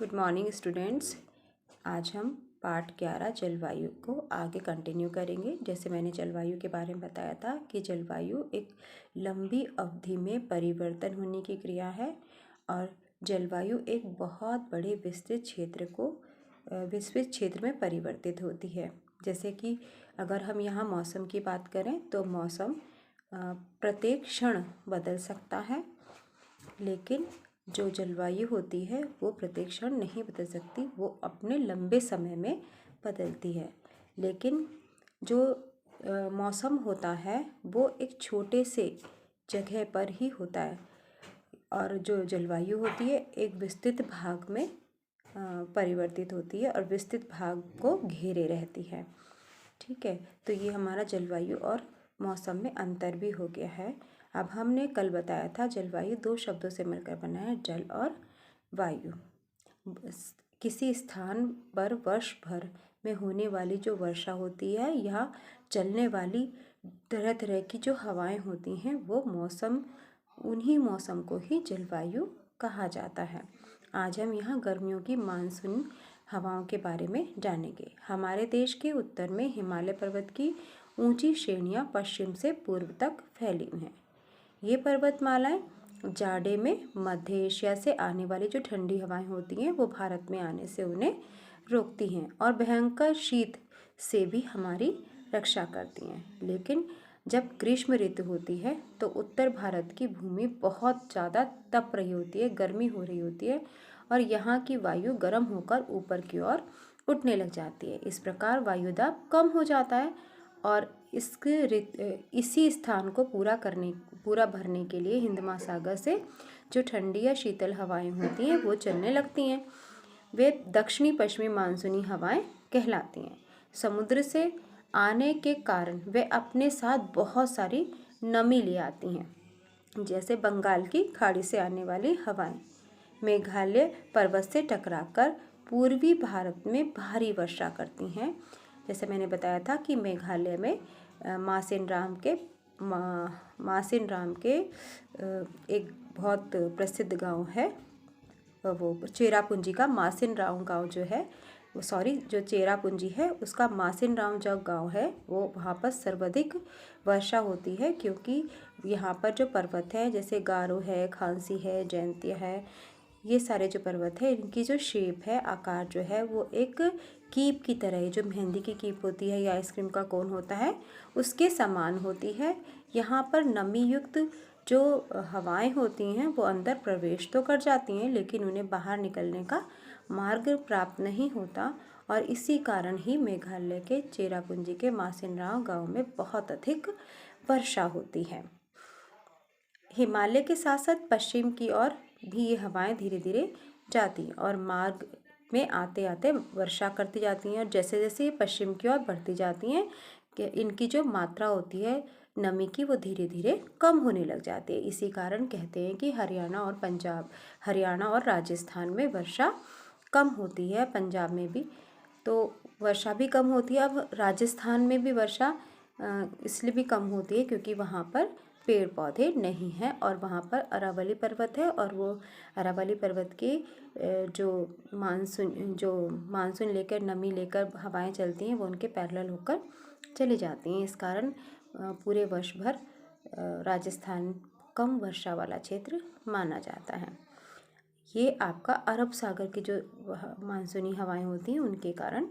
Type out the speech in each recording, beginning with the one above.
Good morning students. आज हम पाठ 11 जलवायु को आगे कंटिन्यू करेंगे। जैसे मैंने जलवायु के बारे में बताया था कि जलवायु एक लंबी अवधि में परिवर्तन होने की क्रिया है और जलवायु एक बहुत बड़े विस्तृत क्षेत्र में परिवर्तित होती है। जैसे कि अगर हम यहाँ मौसम की बात करें तो मौसम प्रत्येक क्षण बदल सकता है, लेकिन जो जलवायु होती है वो प्रत्येक क्षण नहीं बदल सकती, वो अपने लंबे समय में बदलती है। लेकिन जो मौसम होता है वो एक छोटे से जगह पर ही होता है और जो जलवायु होती है एक विस्तृत भाग में परिवर्तित होती है और विस्तृत भाग को घेरे रहती है। ठीक है, तो ये हमारा जलवायु और मौसम में अंतर भी हो गया है। अब हमने कल बताया था जलवायु दो शब्दों से मिलकर बना है, जल और वायु। किसी स्थान पर वर्ष भर में होने वाली जो वर्षा होती है या चलने वाली तरह तरह की जो हवाएं होती हैं वो उन्हीं मौसम को ही जलवायु कहा जाता है। आज हम यहाँ गर्मियों की मानसून हवाओं के बारे में जानेंगे। हमारे देश के उत्तर में हिमालय पर्वत की ऊंची श्रेणियां पश्चिम से पूर्व तक फैली हुई हैं। ये पर्वतमालाएं जाड़े में मध्य एशिया से आने वाली जो ठंडी हवाएं होती हैं वो भारत में आने से उन्हें रोकती हैं और भयंकर शीत से भी हमारी रक्षा करती हैं। लेकिन जब ग्रीष्म ऋतु होती है तो उत्तर भारत की भूमि बहुत ज़्यादा तप रही होती है, गर्मी हो रही होती है और यहाँ की वायु गर्म होकर ऊपर की ओर उठने लग जाती है। इस प्रकार वायुदाब कम हो जाता है और इसी स्थान को पूरा भरने के लिए हिंद महासागर से जो ठंडी या शीतल हवाएं होती हैं वो चलने लगती हैं। वे दक्षिणी पश्चिमी मानसूनी हवाएं कहलाती हैं। समुद्र से आने के कारण वे अपने साथ बहुत सारी नमी ले आती हैं। जैसे बंगाल की खाड़ी से आने वाली हवाएं मेघालय पर्वत से टकराकर पूर्वी भारत में भारी वर्षा करती हैं। जैसे मैंने बताया था कि मेघालय में मासिन राम के एक बहुत प्रसिद्ध गांव है, वो चेरापूंजी का मासिन राम गांव जो चेरापूंजी है उसका मासिन राम जो गांव है वो वहाँ पर सर्वाधिक वर्षा होती है, क्योंकि यहाँ पर जो पर्वत है जैसे गारो है, खांसी है, जयंतिया है, ये सारे जो पर्वत है इनकी जो शेप है, आकार जो है वो एक कीप की तरह है। जो मेहंदी की कीप होती है या आइसक्रीम का कोन होता है उसके समान होती है। यहाँ पर नमी युक्त जो हवाएं होती हैं वो अंदर प्रवेश तो कर जाती हैं, लेकिन उन्हें बाहर निकलने का मार्ग प्राप्त नहीं होता और इसी कारण ही मेघालय के चेरापूंजी के मासिन राम गाँव में बहुत अधिक वर्षा होती है। हिमालय के साथ साथ पश्चिम की ओर भी ये हवाएं धीरे धीरे जाती हैं और मार्ग में आते आते वर्षा करती जाती हैं और जैसे जैसे ये पश्चिम की ओर बढ़ती जाती हैं कि इनकी जो मात्रा होती है नमी की वो धीरे धीरे कम होने लग जाती है। इसी कारण कहते हैं कि हरियाणा और राजस्थान में वर्षा कम होती है, पंजाब में भी तो वर्षा भी कम होती है। अब राजस्थान में भी वर्षा इसलिए भी कम होती है क्योंकि वहाँ पर पेड़ पौधे नहीं हैं और वहाँ पर अरावली पर्वत है और वो अरावली पर्वत के जो मानसून लेकर नमी लेकर हवाएं चलती हैं वो उनके पैरेलल होकर चली जाती हैं। इस कारण पूरे वर्ष भर राजस्थान कम वर्षा वाला क्षेत्र माना जाता है। ये आपका अरब सागर की जो मानसूनी हवाएं होती हैं उनके कारण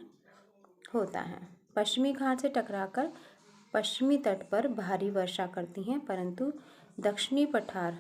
होता है। पश्चिमी घाट से टकराकर पश्चिमी तट पर भारी वर्षा करती हैं, परंतु दक्षिणी पठार